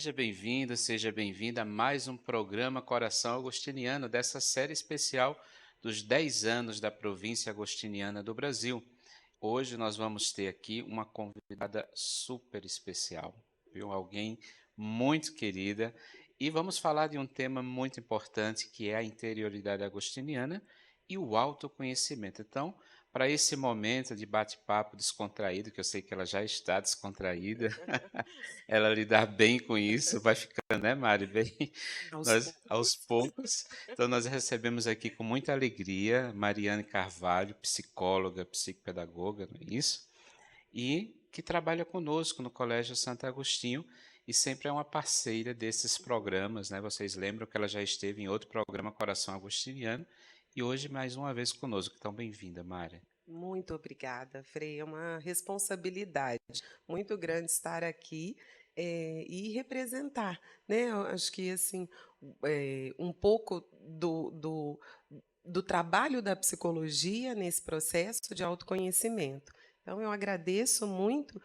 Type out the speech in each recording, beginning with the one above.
Seja bem-vindo, seja bem-vinda a mais um programa Coração Agostiniano, dessa série especial dos 10 anos da província agostiniana do Brasil. Hoje nós vamos ter aqui uma convidada super especial, viu? Alguém muito querida, e vamos falar de um tema muito importante que é a interioridade agostiniana e o autoconhecimento. Então, para esse momento de bate-papo descontraído, que eu sei que ela já está descontraída, ela lidar bem com isso, vai ficando, né, Mari? Bem, Aos nós, aos poucos. poucos. Então, nós recebemos aqui com muita alegria Mariane Carvalho, psicóloga, psicopedagoga, não é isso? E que trabalha conosco no Colégio Santo Agostinho e sempre é uma parceira desses programas, né? Vocês lembram que ela já esteve em outro programa Coração Agostiniano e hoje mais uma vez conosco. Então, bem-vinda, Mari. Muito obrigada, Frei. É uma responsabilidade muito grande estar aqui, e representar, né? Eu acho que assim, um pouco do trabalho da psicologia nesse processo de autoconhecimento. Então, eu agradeço muito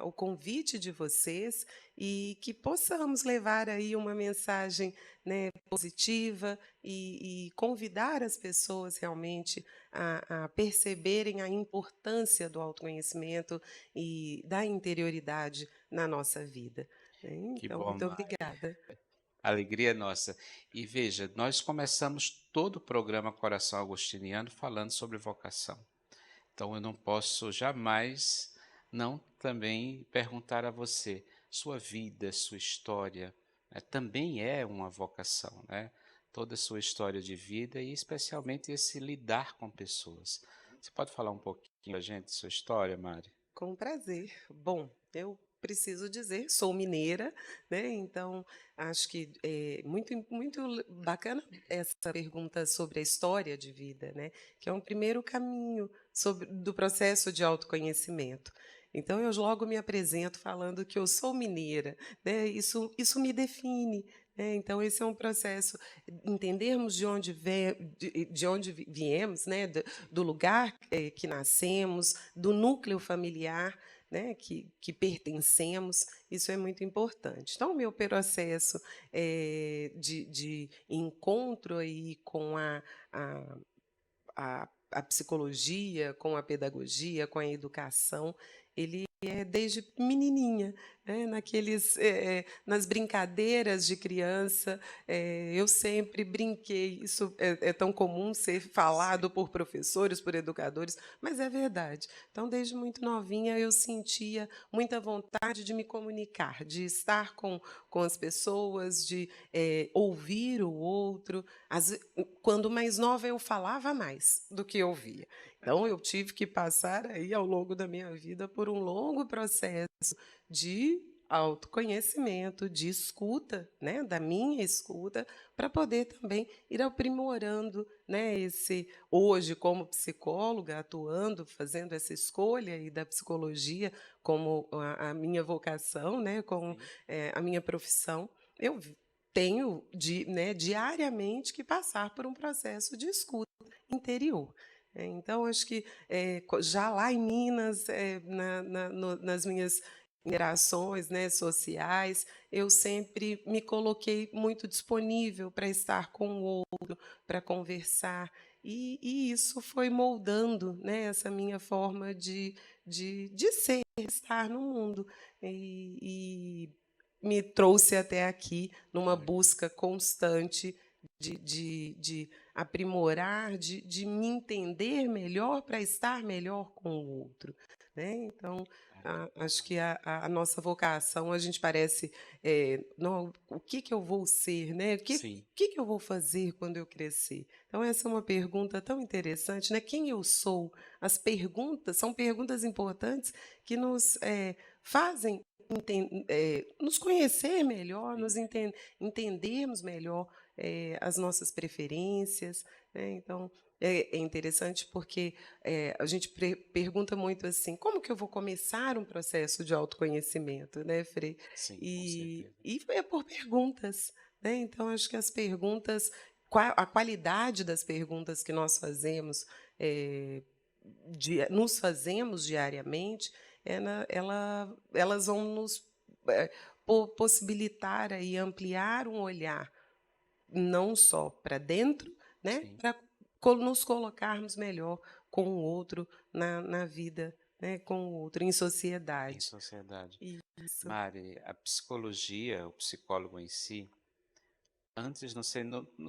o convite de vocês e que possamos levar aí uma mensagem, né, positiva e convidar as pessoas realmente a perceberem a importância do autoconhecimento e da interioridade na nossa vida, né. Que Então, bom, muito Mari. obrigada. Alegria é nossa. E veja, nós começamos todo o programa Coração Agostiniano falando sobre vocação. Então eu não posso jamais não também perguntar a você, sua vida, sua história, né, também é uma vocação, né? Toda a sua história de vida e especialmente esse lidar com pessoas. Você pode falar um pouquinho para a gente de sua história, Mari? Com prazer. Bom, eu preciso dizer, sou mineira, né, então acho que é muito bacana essa pergunta sobre a história de vida, né, que é um primeiro caminho do processo de autoconhecimento. Então eu logo me apresento falando que eu sou mineira, né, isso me define, né, então esse é um processo, entendermos de onde viemos, né, do lugar, que nascemos, do núcleo familiar, né, que pertencemos, isso é muito importante. Então, o meu processo, de encontro aí com a psicologia, com a pedagogia, com a educação, ele é desde menininha, né, nas brincadeiras de criança, eu sempre brinquei, isso é tão comum ser Sim. falado por professores, por educadores, mas é verdade. Então, desde muito novinha, eu sentia muita vontade de me comunicar, de estar com as pessoas, de, ouvir o outro. Quando mais nova, eu falava mais do que ouvia. Então, eu tive que passar aí, ao longo da minha vida, por um longo processo de autoconhecimento, de escuta, né, da minha escuta, para poder também ir aprimorando, né, hoje como psicóloga, atuando, fazendo essa escolha aí da psicologia como a minha vocação, né, como, Sim. a minha profissão, eu tenho né, diariamente que passar por um processo de escuta interior. Então, acho que já lá em Minas, nas minhas interações, né, sociais, eu sempre me coloquei muito disponível para estar com o outro, para conversar, e isso foi moldando, né, essa minha forma de ser, estar no mundo. E me trouxe até aqui numa Olha, busca constante de aprimorar, de me entender melhor para estar melhor com o outro, né. Então, que acho bom. que a nossa vocação, a gente parece, "Não, o que que eu vou ser, né, Sim, o que que eu vou fazer quando eu crescer?". Então essa é uma pergunta tão interessante, né, quem eu sou? As perguntas são perguntas importantes que nos, fazem nos conhecer melhor, sim. entendermos melhor, as nossas preferências, né. Então, é interessante porque, a gente pergunta muito assim: "Como que eu vou começar um processo de autoconhecimento?", né, Frei? Sim, com certeza. E é por perguntas, né. Então acho que as perguntas, a qualidade das perguntas que nós fazemos, eh, nos fazemos diariamente, elas vão nos, possibilitar aí, ampliar um olhar não só para dentro, né, sim, para nos colocarmos melhor com o outro na vida, né, com o outro em em sociedade. sociedade. Isso. Mari, a psicologia, o psicólogo em si, antes, não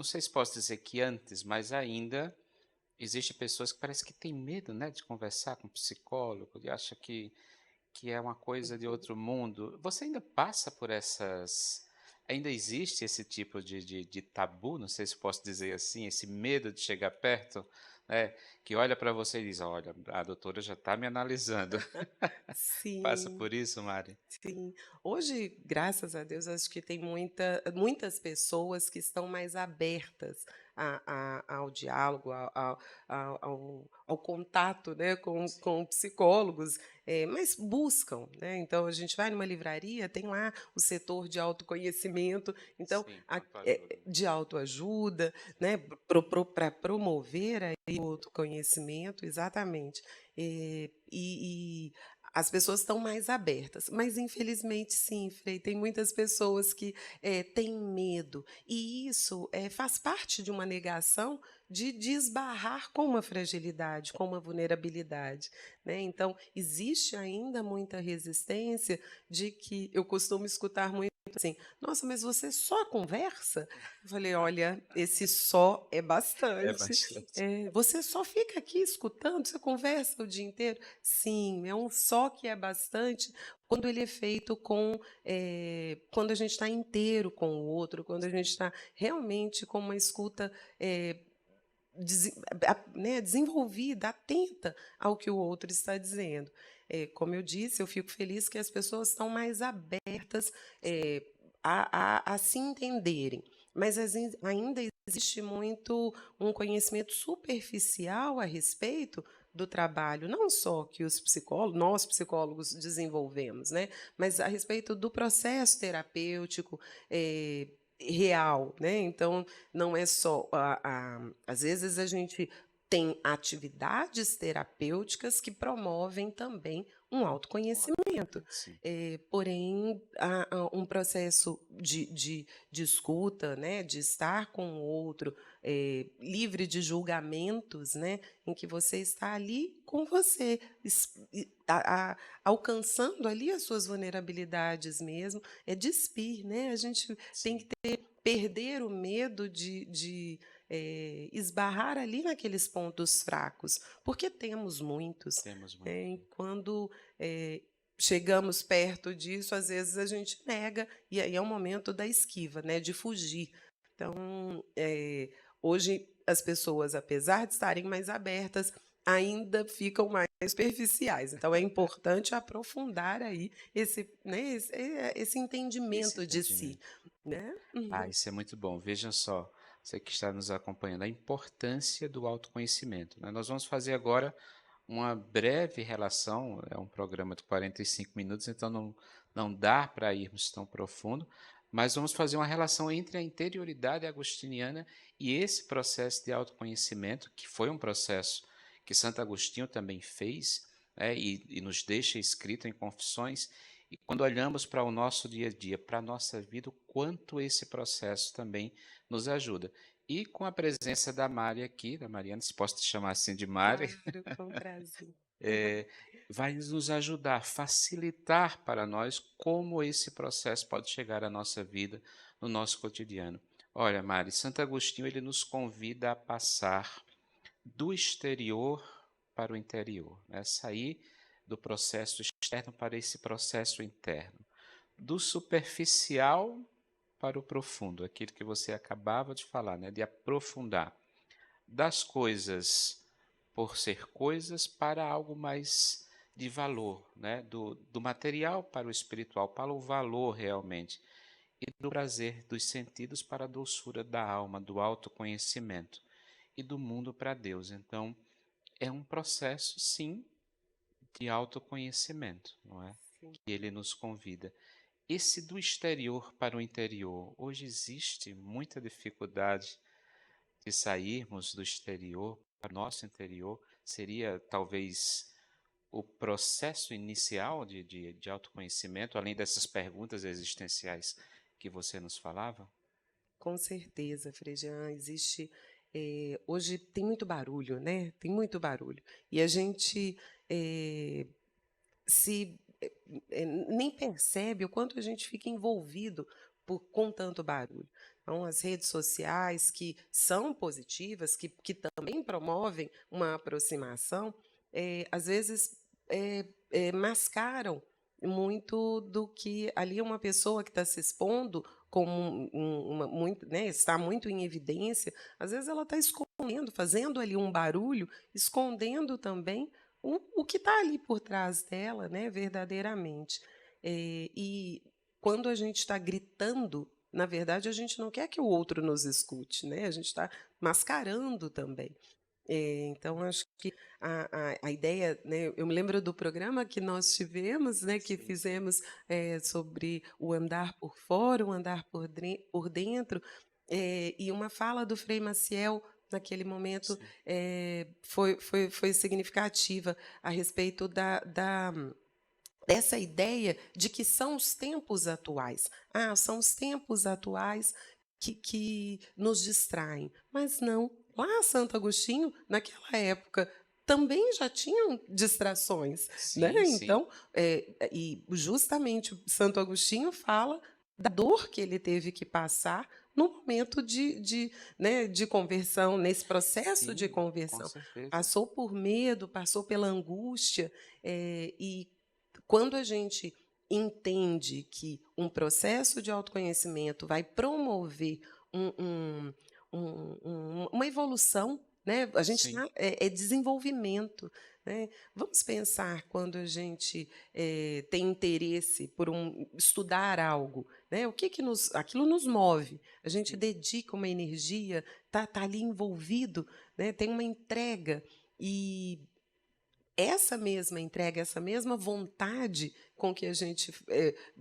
sei se posso dizer que antes, mas ainda existem pessoas que parece que têm medo, né, de conversar com psicólogo, e acha que é uma coisa de Uhum. outro mundo. Você ainda passa por essas. Ainda existe esse tipo de tabu, não sei se posso dizer assim, esse medo de chegar perto, né? Que olha para você e diz: Olha, a doutora já está me analisando. Passa Sim. por isso, Mari? Sim. Hoje, graças a Deus, acho que tem muitas pessoas que estão mais abertas ao diálogo, ao contato, né, Sim, com psicólogos, mas buscam, né? Então, a gente vai numa livraria, tem lá o setor de autoconhecimento, então, sim, autoajuda. de autoajuda, Sim, né, para promover aí o autoconhecimento, exatamente. E as pessoas estão mais abertas, mas infelizmente sim, Frei, tem muitas pessoas que, têm medo, e isso, faz parte de uma negação de esbarrar com uma fragilidade, com uma vulnerabilidade, né. Então, existe ainda muita resistência de que eu costumo escutar muito assim: "Nossa, mas você só conversa?" Eu falei: "Olha, esse só é é bastante. bastante. Você só fica aqui escutando? Você conversa o dia inteiro?" Sim, é um só que é bastante quando ele é feito quando a gente está inteiro com o outro, quando a gente Sim, está realmente com uma escuta, eh, desen né, desenvolvida, atenta ao que o outro está dizendo. Como eu disse, eu fico feliz que as pessoas estão mais abertas, sim, eh, a se entenderem, mas ainda existe muito um conhecimento superficial a respeito do trabalho, não só que nós psicólogos desenvolvemos, né, mas a respeito do processo terapêutico, real, né. Então, não é só às vezes a gente tem atividades terapêuticas que promovem também um um autoconhecimento, autoconhecimento, sim, porém há um processo de escuta, né, de estar com o outro, livre de julgamentos, né, em que você está ali com você, alcançando ali as suas vulnerabilidades mesmo, é despir, né, a gente tem que sim, perder o medo de, esbarrar ali naqueles pontos fracos, porque temos muitos, temos muito. né, e quando, chegamos perto disso, às vezes a gente nega, e aí é o momento da esquiva, né, de fugir. Então, hoje as pessoas, apesar de estarem mais abertas, ainda ficam mais superficiais, então é importante aprofundar aí esse Esse entendimento de si, entendimento. né. Ah, Uhum. isso é muito bom. Veja só, você que está nos acompanhando, a importância do autoconhecimento, né? Nós vamos fazer agora uma breve relação, é um programa de 45 minutos, então não dá para irmos tão profundo, mas vamos fazer uma relação entre a interioridade agostiniana e esse processo de autoconhecimento, que foi um processo que Santo Agostinho também fez, né, e nos deixa escrito em Confissões, e quando olhamos para o nosso dia a dia, para a nossa vida, o quanto esse processo também nos ajuda. E com a presença da Mari aqui, da Mariana, se posso te chamar assim de Mari, Claro, com prazer. eh, vai nos ajudar, facilitar para nós como esse processo pode chegar à nossa vida, no nosso cotidiano. Olha, Mari, Santo Agostinho ele nos convida a passar do exterior para o interior, né? Sair do processo externo para esse processo interno, do superficial para o profundo, aquilo que você acabava de falar, né? De aprofundar das coisas por ser coisas para algo mais de valor, né? Do material para o espiritual, para o valor realmente, e do prazer dos sentidos para a doçura da alma, do autoconhecimento e do mundo para Deus. Então, é um processo, sim, de autoconhecimento, não é? Sim. Que ele nos convida. Esse do exterior para o interior, hoje existe muita dificuldade de sairmos do exterior para o nosso interior, seria talvez o processo inicial de autoconhecimento, além dessas perguntas existenciais que você nos falava? Com certeza, Frejan, existe, hoje tem muito barulho, né, tem muito barulho. E a gente, se nem percebe o quanto a gente fica envolvido com tanto barulho. Então, as redes sociais, que são positivas, que também promovem uma aproximação, às vezes mascaram muito do que ali uma pessoa que está se expondo como muito, né, está muito em evidência, às vezes ela está escondendo, fazendo ali um barulho, escondendo também o que está ali por trás dela, né, verdadeiramente. E quando a gente está gritando, na verdade, a gente não quer que o outro nos escute, né? A gente está mascarando também. Então, acho que a ideia, né, eu me lembro do programa que nós tivemos, né, que Sim, fizemos sobre o andar por fora, o andar por dentro, e uma fala do Frei Maciel, naquele momento, sim, foi significativa a respeito dessa ideia de que são os tempos atuais. Ah, são os tempos atuais que nos distraem. Mas não. Lá, Santo Agostinho, naquela época, também já tinham distrações, né? sim, sim, Então, e justamente Santo Agostinho fala da dor que ele teve que passar no momento né, de conversão, nesse processo de sim, com conversão. certeza. Passou por medo, passou pela angústia, e quando a gente entende que um processo de autoconhecimento vai promover um uma evolução, né, a gente Sim, é desenvolvimento, né. Vamos pensar quando a gente, tem interesse por estudar algo, né, o que que aquilo nos move, a gente sim, dedica uma energia, tá ali envolvido, né, tem uma entrega, e essa mesma entrega, essa mesma vontade com que a gente,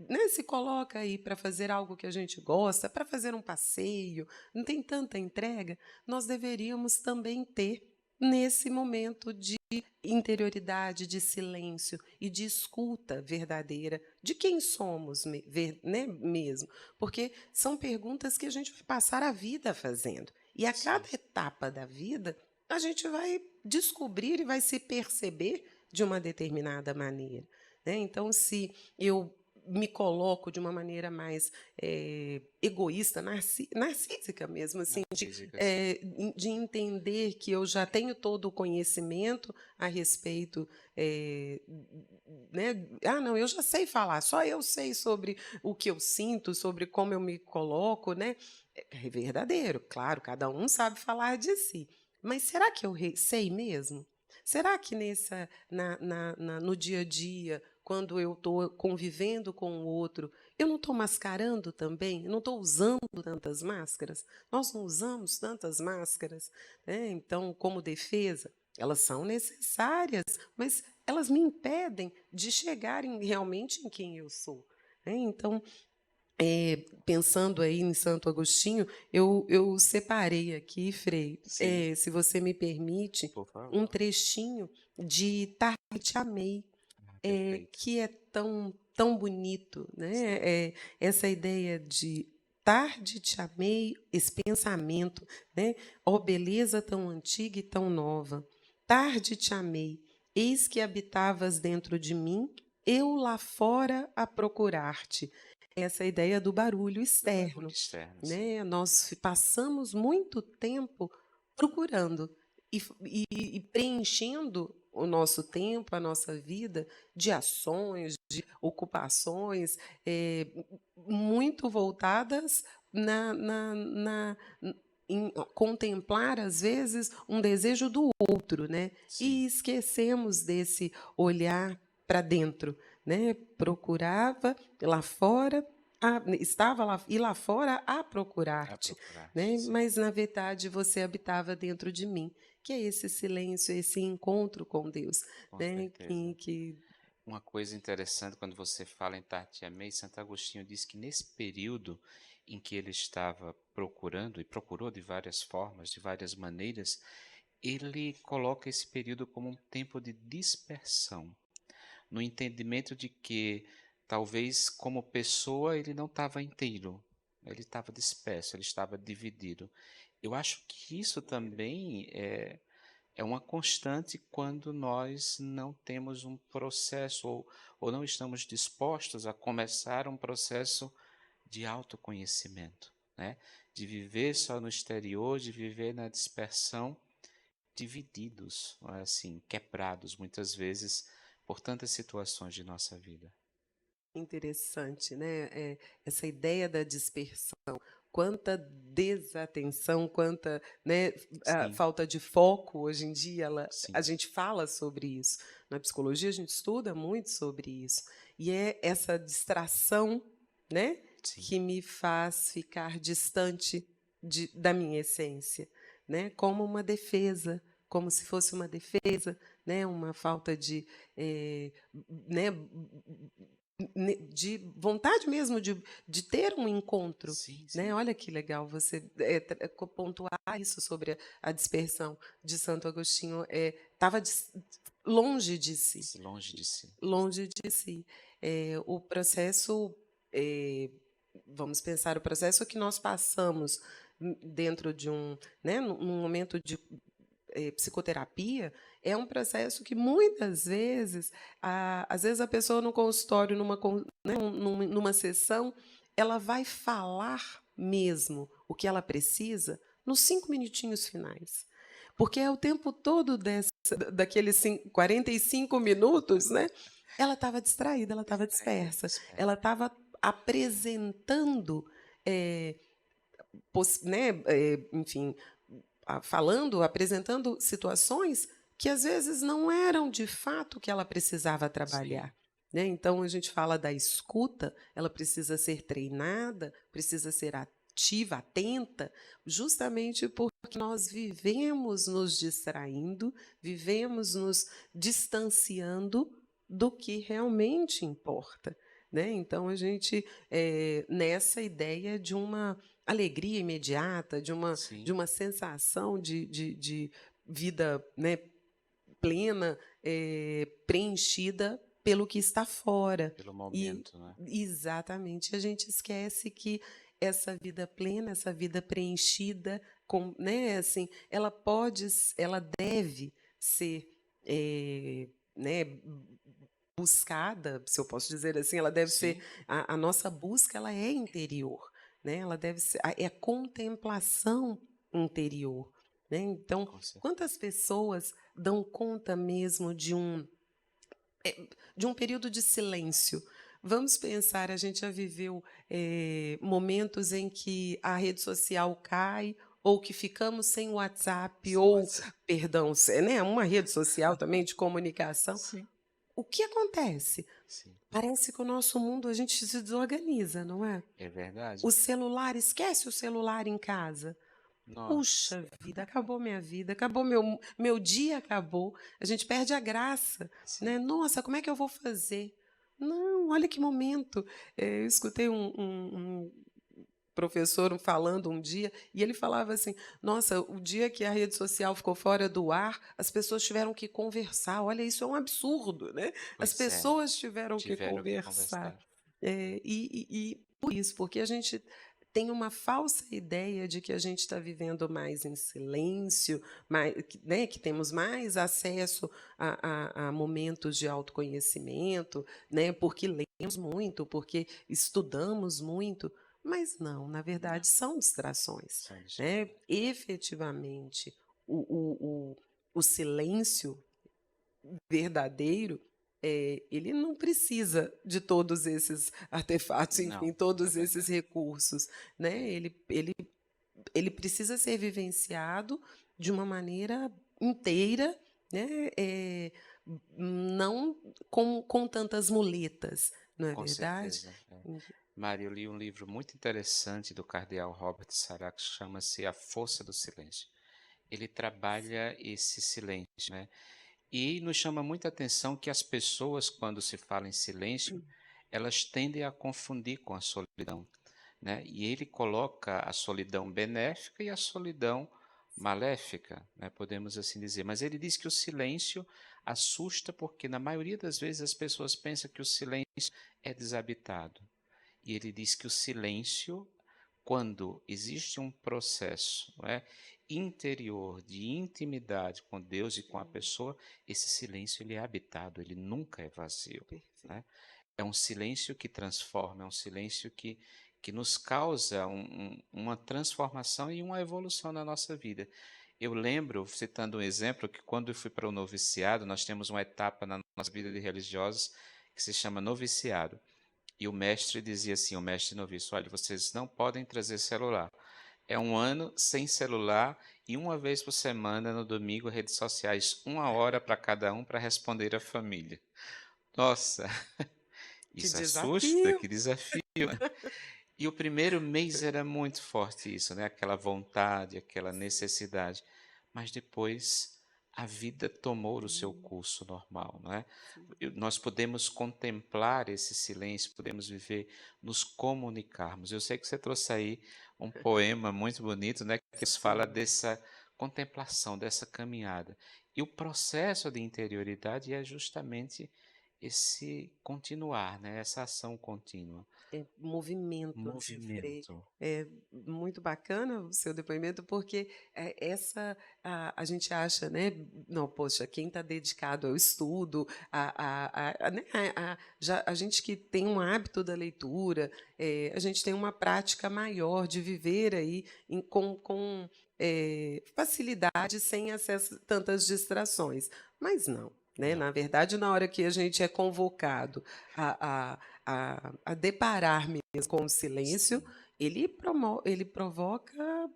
né, se coloca aí para fazer algo que a gente gosta, para fazer um passeio, não tem tanta entrega, nós deveríamos também ter nesse momento de interioridade, de silêncio e de escuta verdadeira de quem somos, né, mesmo. Porque são perguntas que a gente vai passar a vida fazendo. E a cada sim, etapa da vida, a gente vai descobrir e vai se perceber de uma determinada maneira, né. Então, se eu me coloco de uma maneira mais, egoísta, narcísica mesmo, assim, narcísica, sim. de entender que eu já tenho todo o conhecimento a respeito, né, "Ah, não, eu já sei falar, só eu sei sobre o que eu sinto, sobre como eu me coloco", né. É verdadeiro, claro, cada um sabe falar de si. Mas será que eu sei mesmo? Será que no dia a dia, quando eu estou convivendo com o outro, eu não estou mascarando também? Eu não estou usando tantas máscaras? Nós não usamos tantas máscaras, né? Então, como defesa, elas são necessárias, mas elas me impedem de chegar realmente em quem eu sou, né? Então, pensando aí em Santo Agostinho, eu separei aqui, Frei, Sim, se você me permite, por um favor. trechinho de Tarde Te Amei, Ah, perfeito. que é tão bonito, né? Sim, Essa ideia de tarde te amei, esse pensamento, né? Ó beleza tão antiga e tão nova. Tarde te amei, eis que habitavas dentro de mim, eu lá fora a procurar-te. Essa ideia do barulho do barulho externo, externo, sim. né? Nós passamos muito tempo procurando e preenchendo o nosso tempo, a nossa vida de ações, de ocupações, muito voltadas em contemplar, às vezes, um desejo do outro, né? Sim, E esquecemos desse olhar para dentro, né? Procurava lá fora, estava lá e lá fora a a procurar-te, procurar-te, né? sim, Mas na verdade você habitava dentro de mim, que é esse silêncio, esse encontro com Deus, com né? certeza. Que Uma coisa interessante quando você fala em Tartiamei, Santo Agostinho diz que nesse período em que ele estava procurando, e procurou de várias formas, de várias maneiras, ele coloca esse período como um tempo de dispersão, no entendimento de que talvez como pessoa ele não estava inteiro, ele estava disperso, ele estava dividido. Eu acho que isso também é uma constante quando nós não temos um processo ou não estamos dispostos a começar um processo de autoconhecimento, né? De viver só no exterior, de viver na dispersão, divididos, assim, quebrados muitas vezes por tantas situações de nossa vida. Interessante, né? Essa ideia da dispersão, quanta desatenção, quanta, né, Sim, falta de foco hoje em dia, a sim, gente fala sobre isso. Na psicologia, a gente estuda muito sobre isso. E é essa distração, né, sim, que me faz ficar distante da minha essência, né, como uma defesa, como se fosse uma defesa, né, uma falta de, né, de vontade mesmo de ter um encontro, sim, né? sim. Olha que legal você pontuar isso sobre a dispersão de Santo Agostinho. Estava longe de si, Longe de si. longe de si. O processo, é, vamos pensar, o processo que nós passamos dentro de né, num momento de psicoterapia é um processo que muitas vezes, às vezes a pessoa no consultório, né, numa sessão, ela vai falar mesmo o que ela precisa nos 5 minutinhos finais. Porque é o tempo todo daqueles 45 minutos, né? Ela estava distraída, ela estava Distraída, dispersa, ela dispersa. estava apresentando, é, né, enfim, falando, apresentando situações que às vezes não eram de fato o que ela precisava Sim, trabalhar. Né? Então, a gente fala da escuta, ela precisa ser treinada, precisa ser ativa, atenta, justamente porque nós vivemos nos distraindo, vivemos nos distanciando do que realmente importa. Né? Então, a gente, nessa ideia de uma alegria imediata, de sim, uma sensação de vida, né, plena, preenchida pelo que está fora. pelo E momento, né? exatamente, a gente esquece que essa vida plena, essa vida preenchida, né, assim, ela deve ser, né, buscada, se eu posso dizer assim, ela deve ser Sim, a nossa busca, ela é interior, né? Ela deve ser é a contemplação interior, né? Então, com certeza. quantas pessoas dão conta mesmo de um período de silêncio? Vamos pensar, a gente já viveu momentos em que a rede social cai, ou que ficamos sem WhatsApp, Sem ou, WhatsApp. perdão, né, uma rede social também de comunicação. Sim, O que acontece? sim. Parece que o nosso mundo a gente se desorganiza, não é? É verdade. O celular, esquece o celular em casa. Nossa, Puxa vida, acabou meu dia acabou. A gente perde a graça, sim. né? Nossa, como é que eu vou fazer? Não, olha que momento. Eu escutei um professor falando um dia, e ele falava assim: nossa, o dia que a rede social ficou fora do ar, as pessoas tiveram que conversar. Olha, isso é um absurdo, né? As Pois é, pessoas tiveram que tiveram que conversar. conversar. E por isso, porque a gente tem uma falsa ideia de que a gente está vivendo mais em silêncio, né, que temos mais acesso a momentos de autoconhecimento, né, porque lemos muito, porque estudamos muito, mas não, na Não, verdade são distrações. são Né? distrações. Efetivamente, o silêncio verdadeiro, ele não precisa de todos esses artefatos, enfim, Não, é todos esses verdade. recursos, né? É, Ele precisa ser vivenciado de uma maneira inteira, né? Não com tantas muletas, não é com verdade? certeza. É. Mário, eu li um livro muito interessante do cardeal Robert Sarah que chama-se A Força do Silêncio. Ele trabalha esse silêncio, né? E nos chama muita atenção que as pessoas, quando se fala em silêncio, elas tendem a confundir com a solidão, né? E ele coloca a solidão benéfica e a solidão maléfica, né, podemos assim dizer. Mas ele diz que o silêncio assusta porque, na maioria das vezes, as pessoas pensam que o silêncio é desabitado. E ele diz que o silêncio, quando existe um processo, não é, interior de intimidade com Deus e com a Hum, pessoa, esse silêncio ele é habitado, ele nunca é vazio, perfeito. né? É um silêncio que transforma, é um silêncio que nos causa uma transformação e uma evolução na nossa vida. Eu lembro, citando um exemplo, que quando eu fui para o noviciado, nós temos uma etapa na nossa vida de religiosos que se chama noviciado. E o mestre dizia assim, o mestre noviço, olha, vocês não podem trazer celular. É um ano sem celular e uma vez por semana, no domingo, redes sociais, 1 hora para cada um para responder à família. Nossa, Que isso assusta, desafio! que desafio. E o primeiro mês era muito forte isso, né? Aquela vontade, aquela necessidade. Mas depois a vida tomou o seu Sim, curso normal, não é? sim. Nós podemos contemplar esse silêncio, podemos viver, nos comunicarmos. Eu sei que você trouxe aí um poema muito bonito, né? Que fala Sim. dessa contemplação, dessa caminhada. E o processo de interioridade é justamente esse continuar, né? Essa ação contínua. Movimento, né, Frei. Movimento. É muito bacana o seu depoimento, porque, essa a gente acha, né, não, poxa, quem está dedicado ao estudo, né, já a gente que tem um hábito da leitura, a gente tem uma prática maior de viver aí com facilidade, sem acesso tantas distrações. Mas não, né, Não. na verdade, na hora que a gente é convocado a deparar mesmo com o silêncio, Sim, ele provoca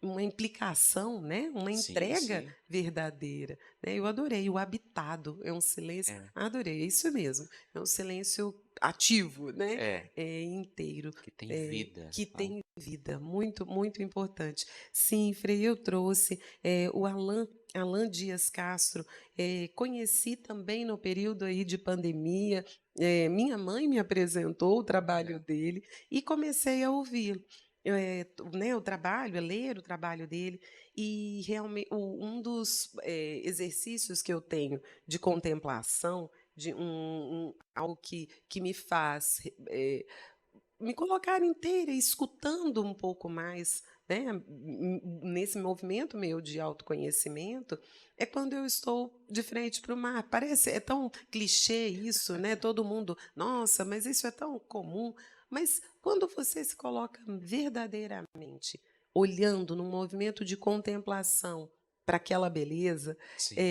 uma implicação, né, uma sim, entrega sim. verdadeira, né. Eu adorei o habitado, é um silêncio, É, adorei, é isso mesmo, é um silêncio ativo, né, é, inteiro, que tem vida, que né. tem vida, muito, muito importante. Sim, Frei, eu trouxe, o Alan Dias Castro, conheci também no período aí de pandemia, minha mãe me apresentou o trabalho Olha, dele e comecei a ouvi-lo. Né, o trabalho, a ler o trabalho dele, e realmente um dos, exercícios que eu tenho de contemplação, de algo que me faz, me colocar inteira, escutando um pouco mais, né, nesse movimento meu de autoconhecimento, é quando eu estou de frente para o mar. Parece é tão clichê isso, né, todo mundo: "Nossa, mas isso é tão comum", mas quando você se coloca verdadeiramente olhando num movimento de contemplação para aquela beleza, sim,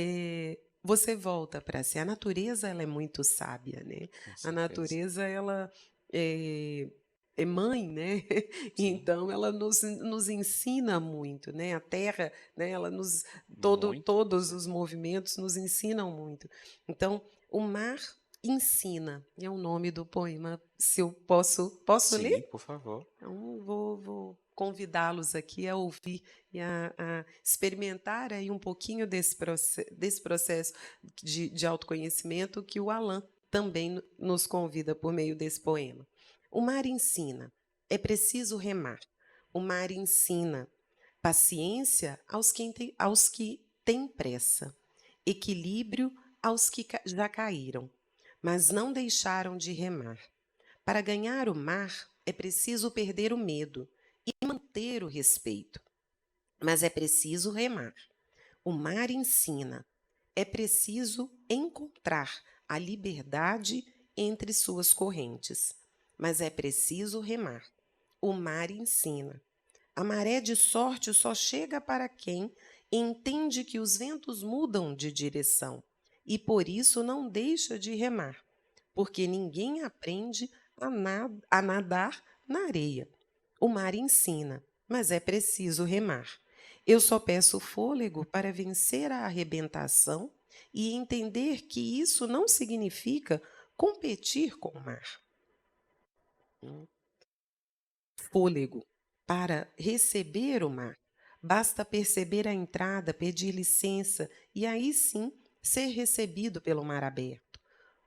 você volta para si. A natureza, ela é muito sábia, né, com a certeza. natureza ela, eh é mãe, né, Sim, então ela nos ensina muito, né, a terra, né, ela nos muito, todos os movimentos nos ensinam muito. Então, o mar ensina, é o nome do poema, se eu posso sim, ler? por favor. Então vou convidá-los aqui a ouvir e a experimentar aí um pouquinho desse processo de autoconhecimento que o Alan também nos convida por meio desse poema. O mar ensina, é preciso remar. O mar ensina paciência aos que têm pressa, equilíbrio aos que já caíram, mas não deixaram de remar. Para ganhar o mar, é preciso perder o medo e manter o respeito, mas é preciso remar. O mar ensina, é preciso encontrar a liberdade entre suas correntes, mas é preciso remar. O mar ensina. A maré de sorte só chega para quem entende que os ventos mudam de direção e por isso não deixa de remar, porque ninguém aprende a nadar na areia. O mar ensina, mas é preciso remar. Eu só peço fôlego para vencer a arrebentação e entender que isso não significa competir com o mar. Fôlego para receber o mar. Basta perceber a entrada, pedir licença e aí sim ser recebido pelo mar aberto.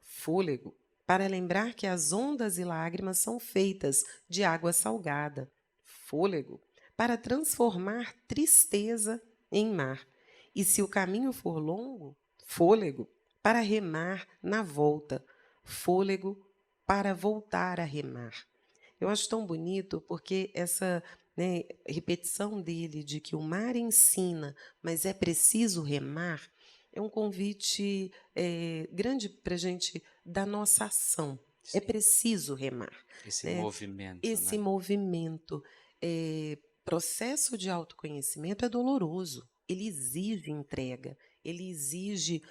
Fôlego para lembrar que as ondas e lágrimas são feitas de água salgada. Fôlego para transformar tristeza em mar. E se o caminho for longo, fôlego para remar na volta, fôlego para voltar a remar. Eu acho tão bonito porque essa, né, repetição dele de que o mar ensina, mas é preciso remar, é um convite grande para a gente da nossa ação. É Sim. preciso remar, Esse né? movimento, Esse né? movimento, processo de autoconhecimento é doloroso. Ele exige entrega, ele exige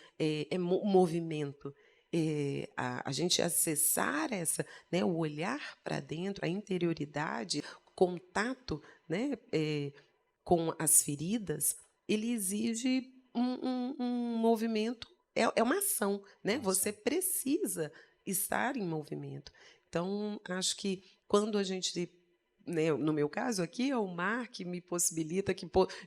movimento. A gente acessar essa, né, o olhar para dentro, a interioridade, contato, né, com as feridas, ele exige um movimento, é uma ação, né? Você Nossa. precisa estar em movimento. Então, acho que quando a gente, né, no meu caso aqui, é o mar que me possibilita,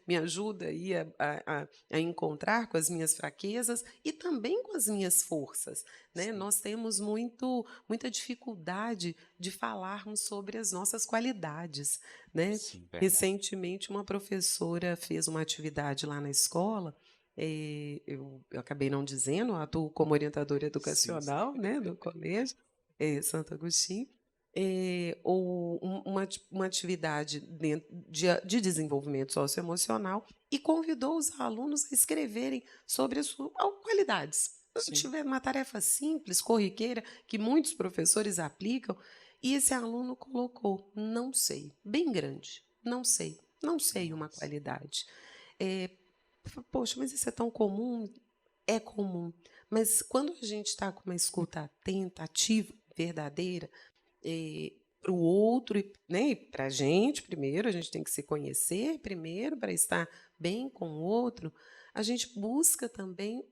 me ajuda aí a encontrar com as minhas fraquezas e também com as minhas forças, né? Sim, Nós temos muita dificuldade de falarmos sobre as nossas qualidades, né? sim, verdade. Recentemente, uma professora fez uma atividade lá na escola, eu acabei não dizendo, eu atuo como orientadora Sim, sim. educacional, né, no colégio, Santo Agostinho, ou uma atividade dentro de desenvolvimento socioemocional e convidou os alunos a escreverem sobre as suas qualidades. Sim. Tiver uma tarefa simples, corriqueira, que muitos professores aplicam, e esse aluno colocou: "Não sei", bem grande, não sei uma Nossa. qualidade. Eh, Poxa, mas isso é tão comum? É comum, mas quando a gente está com uma escuta atenta, ativa, verdadeira, para o outro, né, e para a gente primeiro, a gente tem que se conhecer primeiro para estar bem com o outro, a gente busca também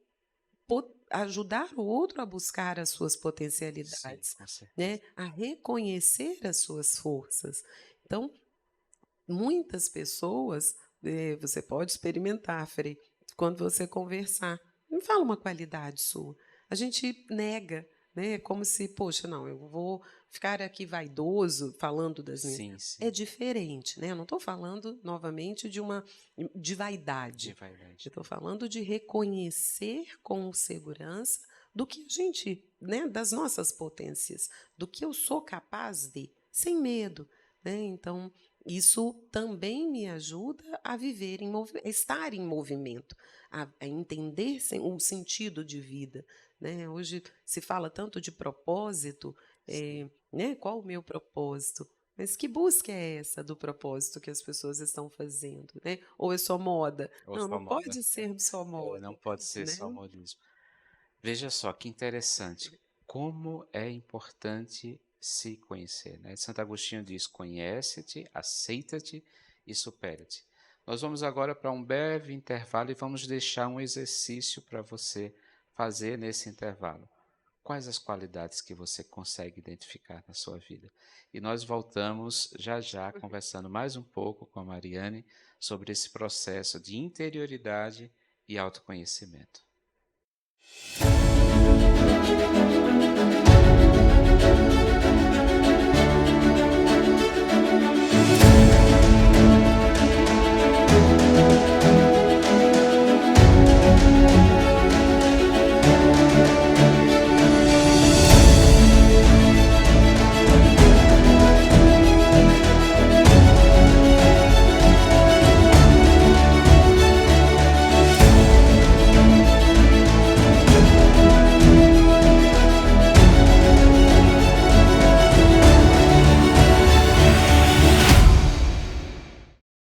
ajudar o outro a buscar as suas Sim, potencialidades, com certeza. né, a reconhecer as suas forças. Então, muitas pessoas, você pode experimentar, Frei, quando você conversar, me fala uma qualidade sua. A gente nega, né? É como se, poxa, não, eu vou ficar aqui vaidoso falando das minhas. Sim, É sim. diferente, né? Eu não estou falando novamente de De vaidade. Eu vaidade. estou falando de reconhecer com segurança do que a gente, né, das nossas potências, do que eu sou capaz de, sem medo, né? Então, isso também me ajuda a viver em movimento, a estar em movimento, a entender o sentido de vida, né? Hoje se fala tanto de propósito, Sim. né? Qual o meu propósito? Mas que busca é essa do propósito que as pessoas estão fazendo, né? Ou é só moda? Ou Não, só não moda. pode ser só Não moda, pode ser né? só modismo. Veja só que interessante, como é importante se conhecer, né? Santo Agostinho diz: conhece-te, aceita-te e supera-te. Nós vamos agora para um breve intervalo e vamos deixar um exercício para você fazer nesse intervalo. Quais as qualidades que você consegue identificar na sua vida? E nós voltamos já já conversando mais um pouco com a Mariane sobre esse processo de interioridade e autoconhecimento.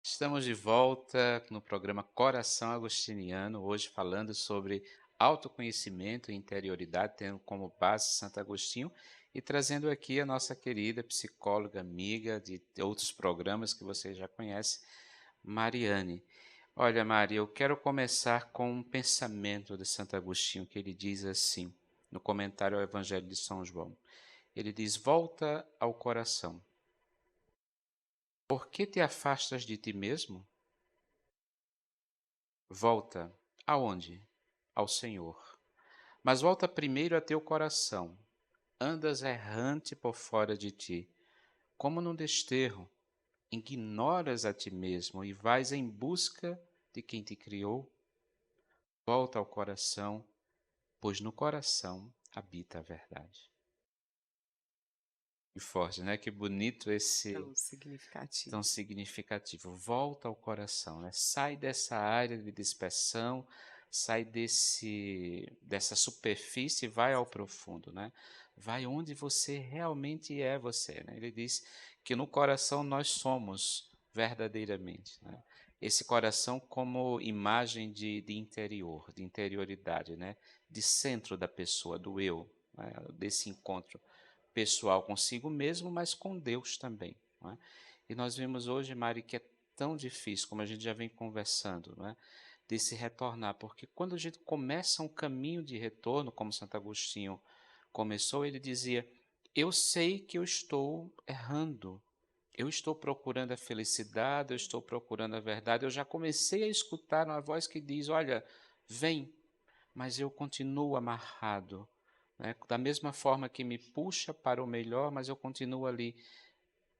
Estamos de volta no programa Coração Agostiniano, hoje falando sobre autoconhecimento e interioridade, tendo como base Santo Agostinho e trazendo aqui a nossa querida psicóloga amiga de outros programas que você já conhece, Mariane. Olha, Mari, eu quero começar com um pensamento de Santo Agostinho que ele diz assim, no comentário ao Evangelho de São João. Ele diz: volta ao coração. Por que te afastas de ti mesmo? Volta. Aonde? Ao Senhor. Mas volta primeiro a teu coração. Andas errante por fora de ti, como num desterro, ignoras a ti mesmo e vais em busca de quem te criou, volta ao coração, pois no coração habita a verdade. Que forte, né? Que bonito esse Tão significativo. tão significativo. Volta ao coração, né? Sai dessa área de dispersão, sai dessa superfície e vai ao profundo, né? Vai onde você realmente é você, né? Ele diz que no coração nós somos verdadeiramente, né? Esse coração como imagem de interior, de interioridade, né? De centro da pessoa, do eu, né? Desse encontro pessoal consigo mesmo, mas com Deus também, não é? E nós vimos hoje, Mari, que é tão difícil, como a gente já vem conversando, não é? De se retornar, porque quando a gente começa um caminho de retorno, como Santo Agostinho começou, ele dizia: eu sei que eu estou errando, eu estou procurando a felicidade, eu estou procurando a verdade, eu já comecei a escutar uma voz que diz: olha, vem, mas eu continuo amarrado, né? Da mesma forma que me puxa para o melhor, mas eu continuo ali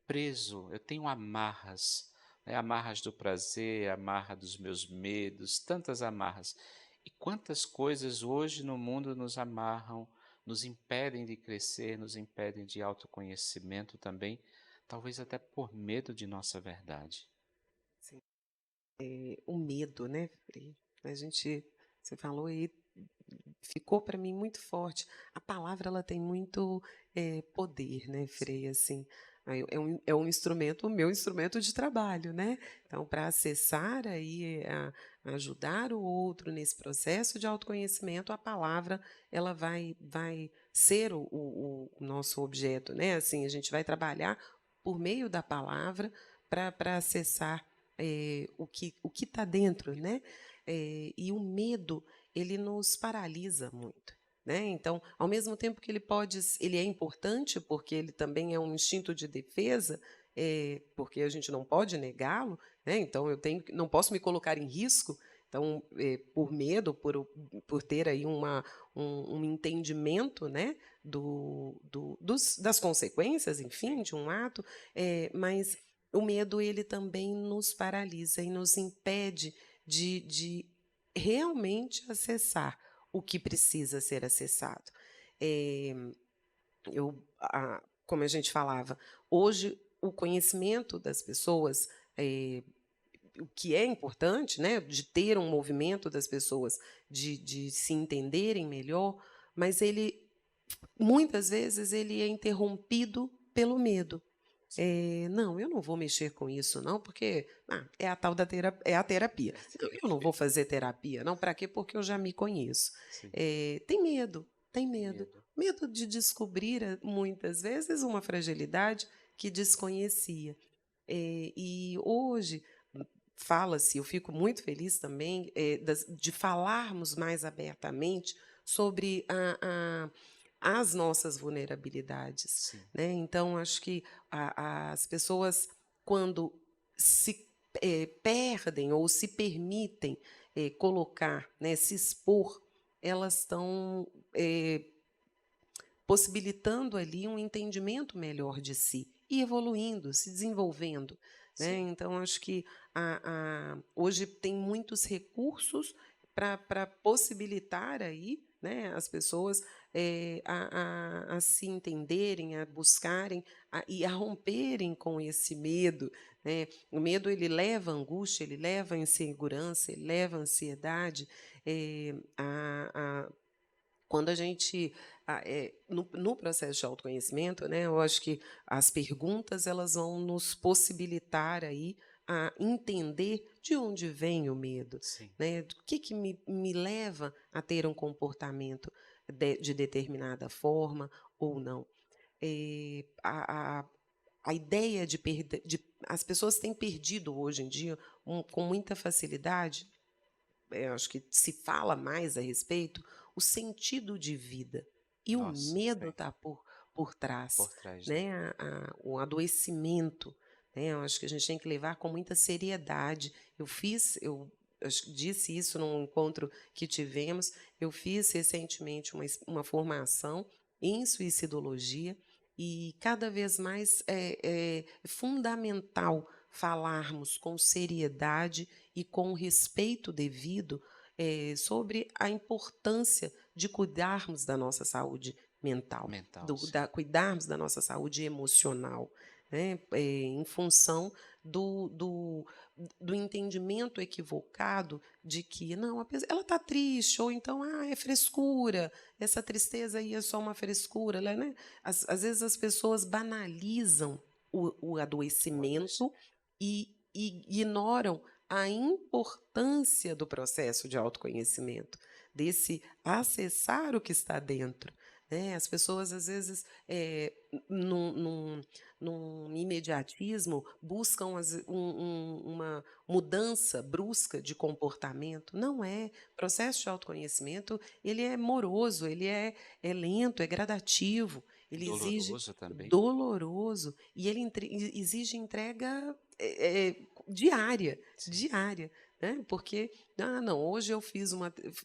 preso, eu tenho amarras, né? Amarras do prazer, amarra dos meus medos, tantas amarras. E quantas coisas hoje no mundo nos amarram, nos impedem de crescer, nos impedem de autoconhecimento também, talvez até por medo de nossa verdade. Sim. O medo, né, Frei? A gente você falou aí, ficou para mim muito forte. A palavra ela tem muito, poder, né, Sim, Frei, assim. É um instrumento, o meu instrumento de trabalho, né. Então para acessar aí, ajudar o outro nesse processo de autoconhecimento, a palavra ela vai ser o nosso objeto, né, assim, a gente vai trabalhar por meio da palavra para acessar, o que está dentro, né. E o medo, ele nos paralisa muito, né. Então, ao mesmo tempo que ele é importante, porque ele também é um instinto de defesa, porque a gente não pode negá-lo, né, então eu tenho que não posso me colocar em risco, então, por medo, por ter aí um entendimento, né, das consequências, enfim, sim, de um ato, mas o medo ele também nos paralisa e nos impede de realmente acessar o que precisa ser acessado. Eh, como a gente falava, hoje o conhecimento das pessoas, o que é importante, né, de ter um movimento das pessoas de se entenderem melhor, mas ele muitas vezes ele é interrompido pelo medo. sim, Não, eu não vou mexer com isso não, porque, é a tal da é a terapia. é Não, eu não vou terapia. fazer terapia, não, para quê? Porque eu já me conheço. Sim, Tem medo, tem tem medo. medo. Medo de descobrir, muitas vezes, uma fragilidade que desconhecia. E hoje fala-se, eu fico muito feliz também, de falarmos mais abertamente sobre as nossas vulnerabilidades, Sim, né. Então acho que as pessoas quando se, perdem ou se permitem, colocar, né, se expor, elas estão, possibilitando ali um entendimento melhor de si e evoluindo, se desenvolvendo, né. sim, Então acho que hoje tem muitos recursos para possibilitar aí, né, as pessoas, a se entenderem, a buscarem, e a romperem com esse medo, né. O medo ele leva à angústia, ele leva à insegurança, ele leva à ansiedade, quando a gente, no processo de autoconhecimento, né, eu acho que as perguntas elas vão nos possibilitar aí a entender de onde vem o medo, sim, né, do que me leva a ter um comportamento de determinada forma ou não. A ideia de perda de as pessoas têm perdido hoje em dia, com muita facilidade, acho que se fala mais a respeito, o sentido de vida. E o nossa, medo sim, está por trás, por trás, né? né, o adoecimento, né, eu acho que a gente tem que levar com muita seriedade. Eu acho que disse isso num encontro que tivemos, eu fiz recentemente uma formação em suicidologia, e cada vez mais é fundamental falarmos com seriedade e com o respeito devido, sobre a importância de cuidarmos da nossa saúde mental, Mental, sim. cuidarmos da nossa saúde emocional, né, em função do entendimento equivocado de que não, a pessoa ela está triste, ou então, é frescura, essa tristeza aí é só uma frescura, ela, né? Às vezes as pessoas banalizam o O adoecimento adoecimento. e ignoram a importância do processo de autoconhecimento, desse acessar o que está dentro, né. As pessoas às vezes, num imediatismo, buscam uma mudança brusca de comportamento. Não é. O processo de autoconhecimento, ele é moroso, ele é lento, é gradativo, ele exige Doloroso também. doloroso e ele exige entrega, diária, Sim. diária, né, porque: "Ah, não, hoje eu fiz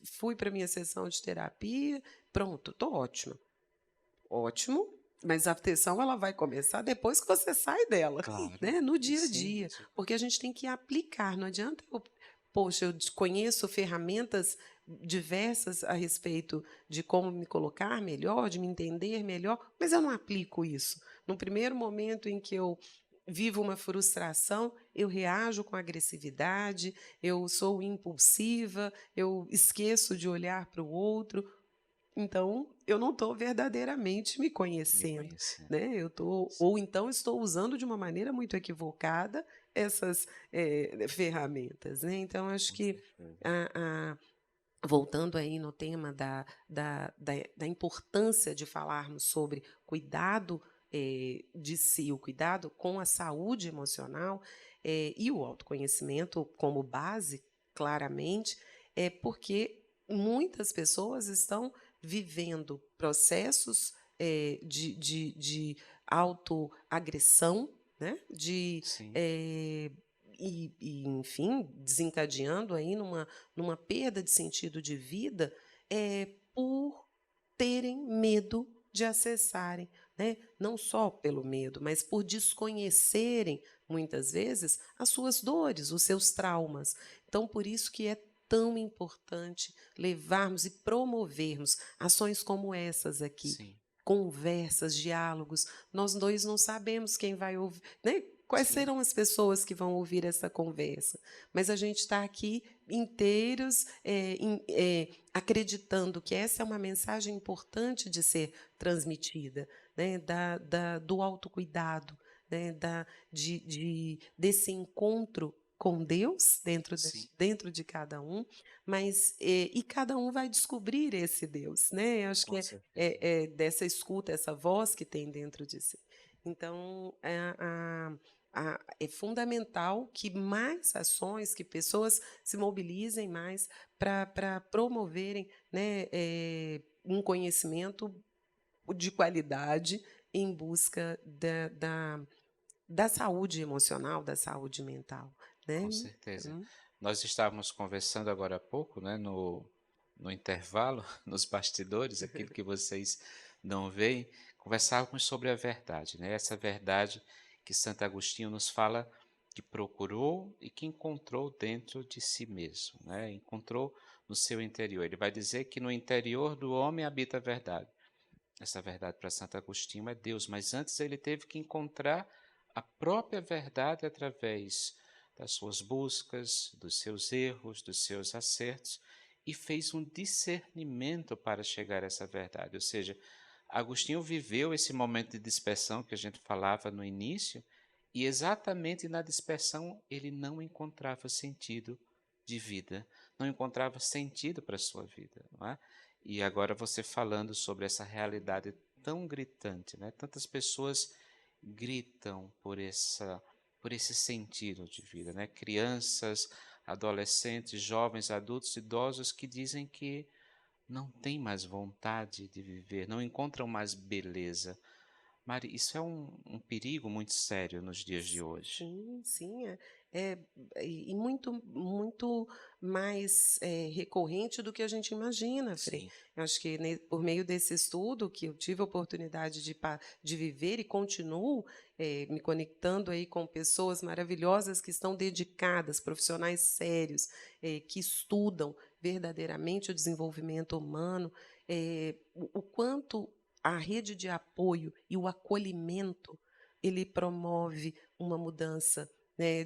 fui para minha sessão de terapia, pronto, estou ótima". Ótimo, mas a atenção ela vai começar depois que você sai dela, Claro. né, no E dia a sim, dia, porque a gente tem que aplicar, não adianta poxa, eu conheço ferramentas diversas a respeito de como me colocar melhor, de me entender melhor, mas eu não aplico isso. No primeiro momento em que eu vivo uma frustração, eu reajo com agressividade, eu sou impulsiva, eu esqueço de olhar para o outro, então, eu não estou verdadeiramente me me conhecendo, conhecendo. né, eu estou Sim, ou então estou usando de uma maneira muito equivocada essas, ferramentas, né. Então acho com que certeza. a voltando aí no tema da importância de falarmos sobre cuidado, de si, o cuidado com a saúde emocional, e o autoconhecimento como base, claramente, é porque muitas pessoas estão vivendo processos, de autoagressão, né, Sim, eh, enfim, desencadeando aí numa perda de sentido de vida, por terem medo de acessarem, né, não só pelo medo, mas por desconhecerem, muitas vezes, as suas dores, os seus traumas. Então, por isso que é tão importante levarmos e promovermos ações como essas aqui, sim, conversas, diálogos. Nós 2 não sabemos quem vai ouvir, né, quais sim, serão as pessoas que vão ouvir essa conversa, mas a gente está aqui inteiros, acreditando que essa é uma mensagem importante de ser transmitida, né, do autocuidado, né, desse encontro com Deus sim, dentro de cada um, mas, e cada um vai descobrir esse Deus, né, eu acho que com certeza. é dessa escuta, essa voz que tem dentro de si. Então, é fundamental que mais ações, que pessoas se mobilizem mais para promoverem, né, um conhecimento de qualidade em busca da saúde emocional, da saúde mental, né. Com certeza. Hum. Nós estávamos conversando agora há pouco, né, no intervalo, nos bastidores, aquilo que vocês não veem, conversávamos sobre a verdade, né? Essa verdade que Santo Agostinho nos fala que procurou e que encontrou dentro de si mesmo, né? Encontrou no seu interior. Ele vai dizer que no interior do homem habita a verdade. Essa verdade para Santo Agostinho é Deus, mas antes ele teve que encontrar a própria verdade através das suas buscas, dos seus erros, dos seus acertos, e fez um discernimento para chegar a essa verdade. Ou seja, Agostinho viveu esse momento de dispersão que a gente falava no início, e exatamente na dispersão ele não encontrava sentido de vida, não encontrava sentido para a sua vida, não é? E agora você falando sobre essa realidade tão gritante, né? Tantas pessoas gritam por esse sentido de vida, né? Crianças, adolescentes, jovens, adultos, idosos que dizem que não têm mais vontade de viver, não encontram mais beleza. Mari, isso é um perigo muito sério nos dias de hoje. Sim, sim, é e muito mais, recorrente do que a gente imagina, Frei. Sim, Eu acho que por meio desse estudo que eu tive a oportunidade de viver e continuo, me conectando aí com pessoas maravilhosas que estão dedicadas, profissionais sérios, que estudam verdadeiramente o desenvolvimento humano, o quanto a rede de apoio e o acolhimento, ele promove uma mudança, né,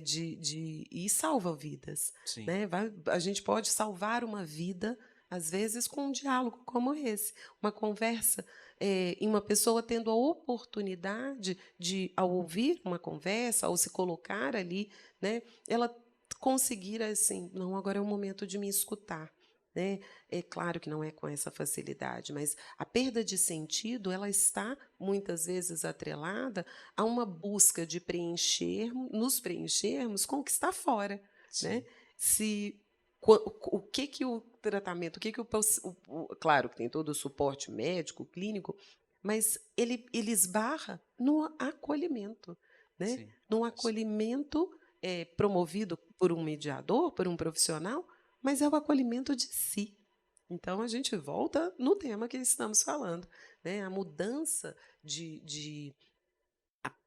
e salva vidas, sim, né. A gente pode salvar uma vida, às vezes, com um diálogo como esse, uma conversa, e uma pessoa tendo a oportunidade de, ao ouvir uma conversa, ao se colocar ali, né, ela conseguir assim: "Não, agora é o momento de me escutar", né. É claro que não é com essa facilidade, mas a perda de sentido, ela está muitas vezes atrelada a uma busca de nos preenchermos com o que está fora, né. sim, Se o que que o tratamento, o que que o claro que tem todo o suporte médico, clínico, mas ele esbarra no acolhimento, né, sim, num olha só. acolhimento, promovido por um mediador, por um profissional, mas é o acolhimento de si. Então a gente volta no tema que estamos falando, né, a mudança de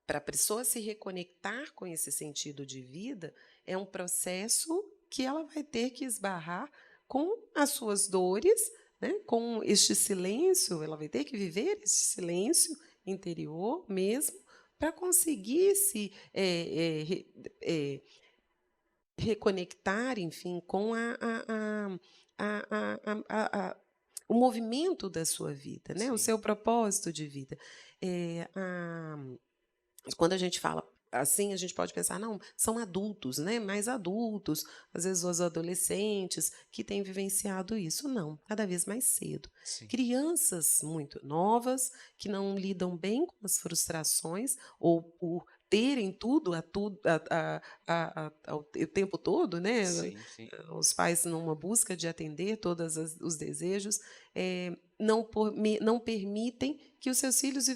para a pessoa se reconectar com esse sentido de vida, é um processo que ela vai ter que esbarrar com as suas dores, né, com este silêncio, ela vai ter que viver esse silêncio interior mesmo, para conseguir se, reconectar, enfim, com a o movimento da sua vida, né, o Sim, seu propósito de vida. Eh, a Quando a gente fala assim, a gente pode pensar: "Não, são adultos, né, mais adultos, às vezes os adolescentes que têm vivenciado isso". Não, cada vez mais cedo. sim, Crianças muito novas, que não lidam bem com as frustrações, ou por terem tudo a tudo a ao o tempo todo, né, sim, sim, os pais numa busca de atender todas os desejos, não permitem que os seus filhos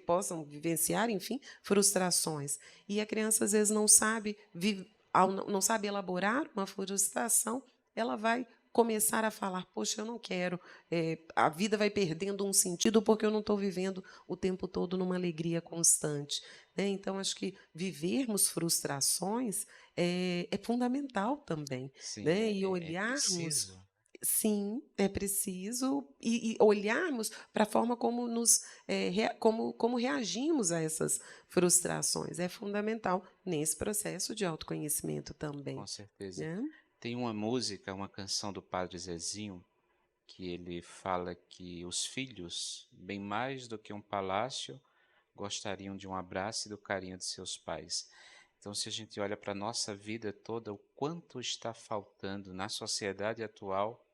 possam vivenciar, enfim, frustrações. E a criança às vezes não sabe elaborar uma frustração, ela vai começar a falar: "Poxa, eu não quero", a vida vai perdendo um sentido, porque eu não estou vivendo o tempo todo numa alegria constante, né. Então acho que vivermos frustrações é fundamental também, sim, né, e é olharmos. preciso. Sim, é preciso e olharmos para a forma como como reagimos a essas frustrações, é fundamental nesse processo de autoconhecimento Com também, certeza. né. Tem uma música, uma canção do Padre Zezinho, que ele fala que os filhos, bem mais do que um palácio, gostariam de um abraço e do carinho de seus pais. Então, se a gente olha para a nossa vida toda, o quanto está faltando na sociedade atual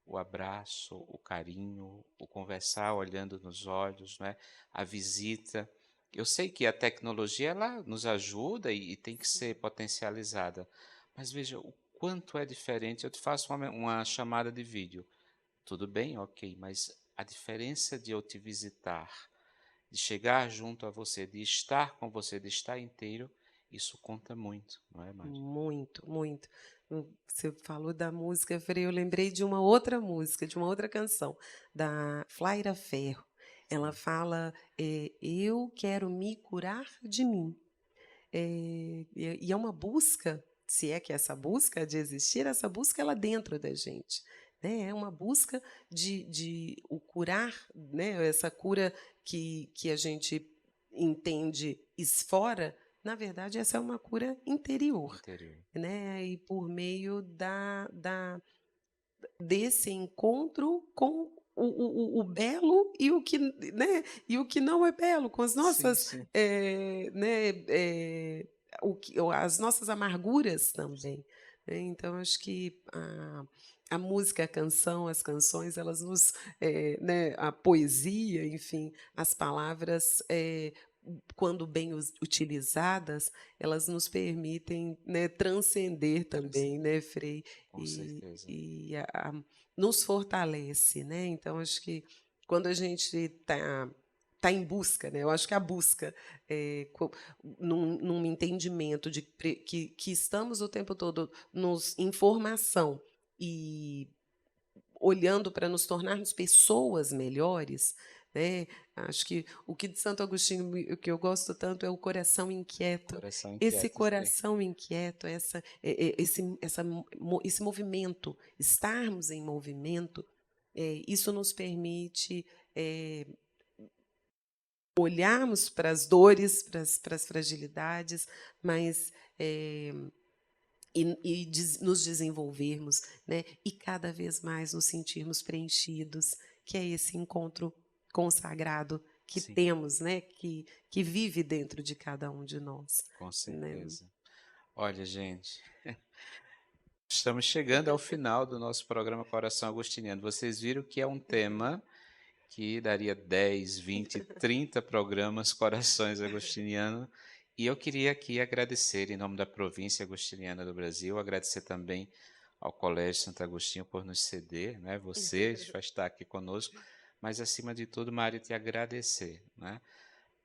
o abraço, o carinho, o conversar olhando nos olhos, não é? A visita. Eu sei que a tecnologia ela nos ajuda e tem que ser Sim, potencializada, mas veja o quanto é diferente. Eu te faço uma chamada de vídeo. Tudo bem, ok, mas a diferença de eu te visitar, de chegar junto a você, de estar com você, de estar inteiro, isso conta muito, não é, Mari? muito, muito. Você falou da música, Frei, eu lembrei de uma outra música, de uma outra canção, da Flaira Ferro. Ela Sim, fala, "Eu quero me curar de mim". E é uma busca, se é que essa busca de existir, essa busca ela dentro da gente, né, é uma busca de o curar, né, essa cura que a gente entende fora, na verdade essa é uma cura interior, interior. né, e por meio desse encontro com o belo e o que, né, e o que não é belo, com as Sim, nossas, sim. né, as nossas amarguras também, né. Então acho que a música, a canção, as canções, elas nos, né, a poesia, enfim, as palavras, quando bem utilizadas, elas nos permitem, né, transcender também, Transcender, né, Frei, com e certeza. e nos fortalece, né. Então acho que quando a gente está tá em busca, né, eu acho que a busca, num entendimento de que estamos o tempo todo nos em formação e olhando para nos tornarmos pessoas melhores, né, acho que o que de Santo Agostinho o que eu gosto tanto é o coração inquieto. Coração Esse inquieto, sim. coração inquieto, esse movimento, estarmos em movimento, isso nos permite, eh, olharmos para as dores, para as fragilidades, mas, nos desenvolvermos, né, e cada vez mais nos sentirmos preenchidos, que é esse encontro com o sagrado que Sim, temos, né, que vive dentro de cada um de nós, com né. certeza. Olha, gente, estamos chegando ao final do nosso programa Coração Agostiniano. Vocês viram que é um tema que daria 10, 20, 30 programas Corações Agostiniano. E eu queria aqui agradecer, em nome da província agostiniana do Brasil, agradecer também ao Colégio Santo Agostinho por nos ceder, né? Você vai estar aqui conosco, mas acima de tudo, Mário, te agradecer, né?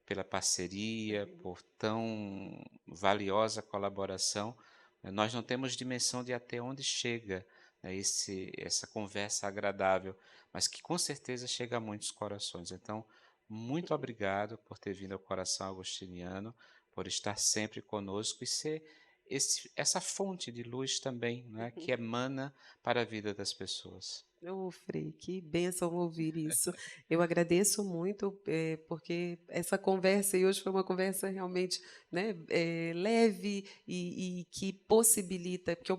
Pela parceria, por tão valiosa colaboração. Nós não temos dimensão de até onde chega, né, essa conversa agradável, mas que com certeza chega a muitos corações. Então, muito obrigado por ter vindo ao Coração Agostiniano, por estar sempre conosco e ser essa fonte de luz também, né, que emana para a vida das pessoas. Ô, Frei, que bênção ouvir isso. Eu agradeço muito, porque essa conversa e hoje foi uma conversa realmente, né, leve e que possibilita, porque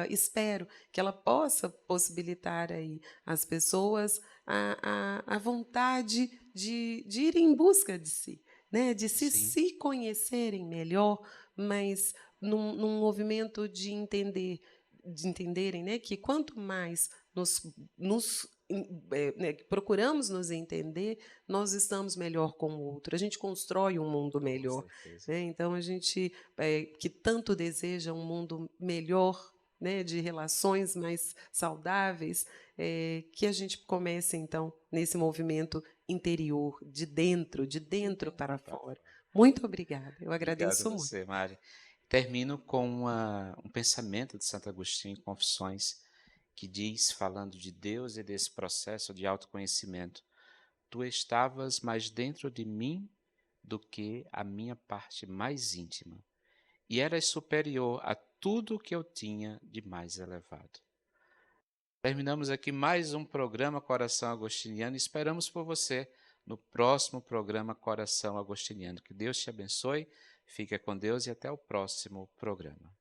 espero que ela possa possibilitar aí às pessoas a vontade de ir em busca de si, né, de Sim, se conhecerem melhor, mas num movimento de entenderem, né, que quanto mais né, procuramos nos entender, nós estamos melhor com o outro, a gente constrói um mundo com melhor, certeza. né, então a gente, que tanto deseja um mundo melhor, né, de relações mais saudáveis, que a gente comece então nesse movimento interior, de De dentro para dentro para fora. fora. Muito obrigada, eu Obrigado a agradeço muito. você, Mari. Termino com um pensamento de Santo Agostinho em Confissões, que diz, falando de Deus e desse processo de autoconhecimento: Tu estavas mais dentro de mim do que a minha parte mais íntima, e eras superior a tudo o que eu tinha de mais elevado. Terminamos aqui mais um programa Coração Agostiniano e esperamos por você no próximo programa Coração Agostiniano. Que Deus te abençoe, fica com Deus e até o próximo programa.